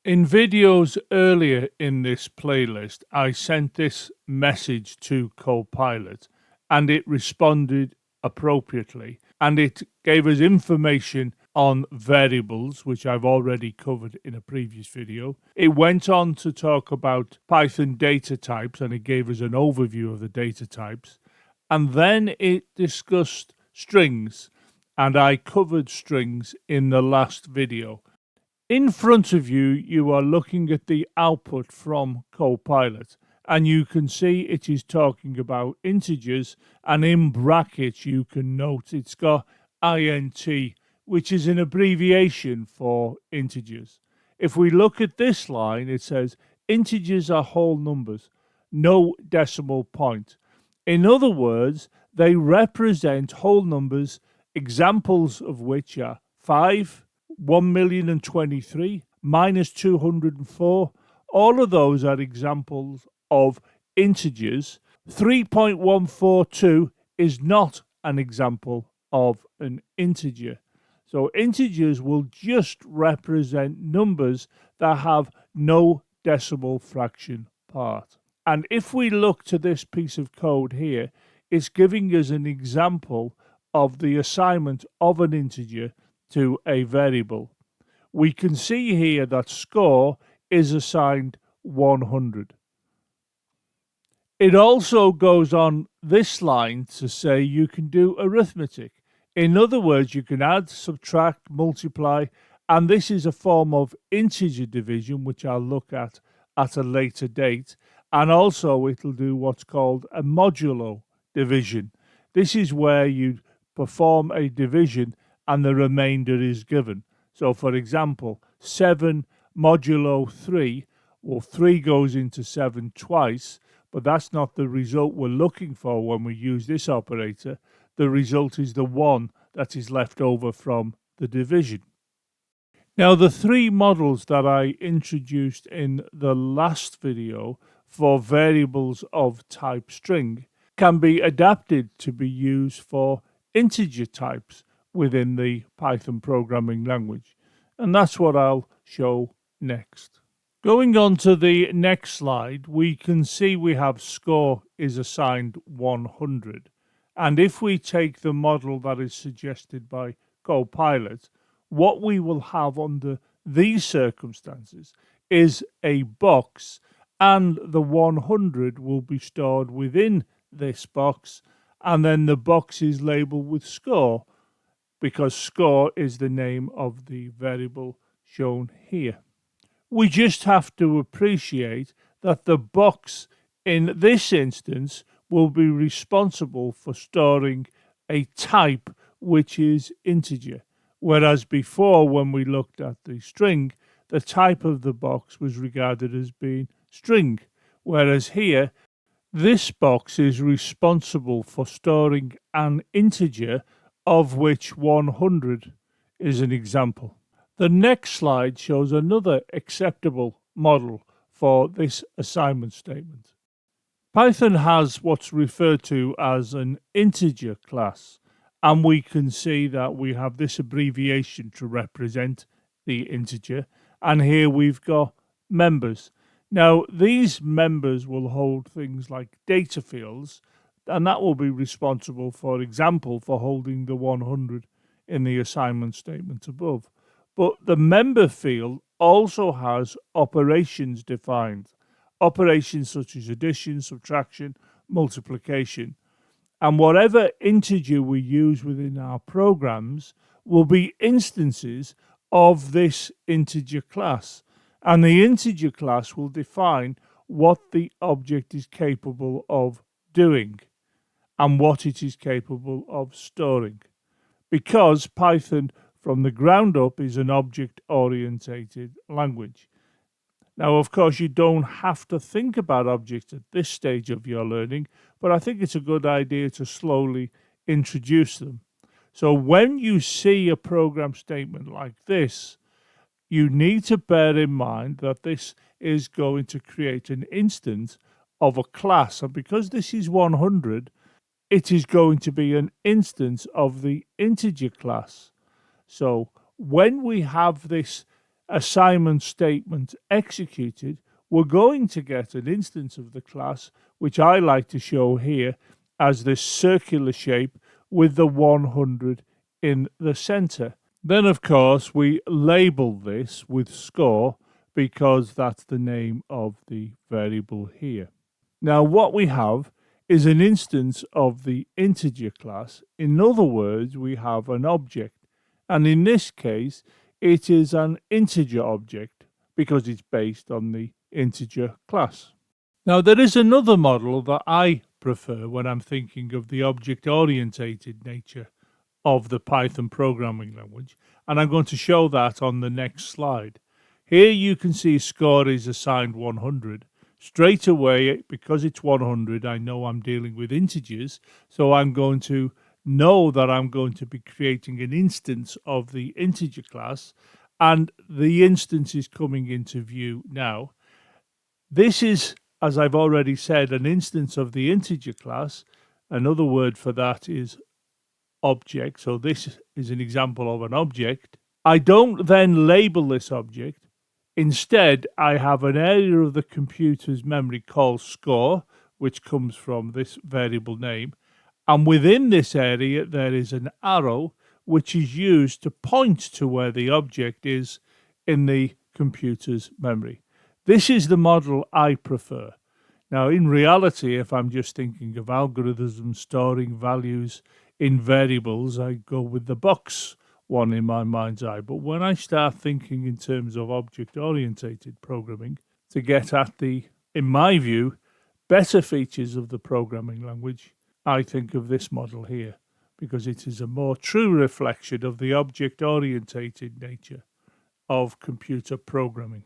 In videos earlier in this playlist, I sent this message to Copilot and it responded appropriately and it gave us information on variables, which I've already covered in a previous video. It went on to talk about Python data types and it gave us an overview of the data types. And then it discussed strings, and I covered strings in the last video. In front of you, you are looking at the output from Copilot, and you can see it is talking about integers, and in brackets you can note it's got int, which is an abbreviation for integers. If we look at this line, it says integers are whole numbers, no decimal point. In other words, they represent whole numbers, examples of which are 5, 1,023, minus 204. All of those are examples of integers. 3.142 is not an example of an integer. So integers will just represent numbers that have no decimal fraction part. And if we look to this piece of code here, it's giving us an example of the assignment of an integer to a variable. We can see here that score is assigned 100. It also goes on this line to say you can do arithmetic. In other words, you can add, subtract, multiply, and this is a form of integer division, which I'll look at a later date. And also it'll do what's called a modulo division. This is where you perform a division and the remainder is given. So for example, 7 modulo 3, well, 3 goes into 7 twice, but that's not the result we're looking for when we use this operator. The result is the 1 that is left over from the division. Now, the 3 models that I introduced in the last video for variables of type string can be adapted to be used for integer types within the Python programming language. And that's what I'll show next. Going on to the next slide, we can see we have score is assigned 100. And if we take the model that is suggested by Copilot, what we will have under these circumstances is a box, and the 100 will be stored within this box, and then the box is labeled with score, because score is the name of the variable shown here. We just have to appreciate that the box in this instance will be responsible for storing a type which is integer, whereas before when we looked at the string, the type of the box was regarded as being string, whereas here this box is responsible for storing an integer of which 100 is an example. The next slide shows another acceptable model for this assignment statement. Python has what's referred to as an integer class, and we can see that we have this abbreviation to represent the integer, and here we've got members. Now, these members will hold things like data fields, and that will be responsible, for example, for holding the 100 in the assignment statement above. But the member field also has operations defined, operations such as addition, subtraction, multiplication. And whatever integer we use within our programs will be instances of this integer class. And the integer class will define what the object is capable of doing and what it is capable of storing. Because Python from the ground up is an object-oriented language. Now, of course, you don't have to think about objects at this stage of your learning, but I think it's a good idea to slowly introduce them. So when you see a program statement like this, you need to bear in mind that this is going to create an instance of a class. And because this is 100, it is going to be an instance of the integer class. So when we have this assignment statement executed, we're going to get an instance of the class, which I like to show here as this circular shape with the 100 in the center. Then, of course, we label this with score because that's the name of the variable here. Now, what we have is an instance of the integer class. In other words, we have an object. And in this case, it is an integer object because it's based on the integer class. Now, there is another model that I prefer when I'm thinking of the object-oriented nature of the Python programming language, and I'm going to show that on the next slide. Here you can see score is assigned 100. Straight away, because it's 100, I know I'm dealing with integers, so I'm going to know that I'm going to be creating an instance of the integer class, and the instance is coming into view now. This is, as I've already said, an instance of the integer class. Another word for that is object. So this is an example of an object. I don't then label this object. Instead, I have an area of the computer's memory called score, which comes from this variable name. And within this area, there is an arrow which is used to point to where the object is in the computer's memory. This is the model I prefer. Now, in reality, if I'm just thinking of algorithms storing values in variables, I go with the box one in my mind's eye. But when I start thinking in terms of object-oriented programming to get at the, in my view, better features of the programming language, I think of this model here because it is a more true reflection of the object-oriented nature of computer programming.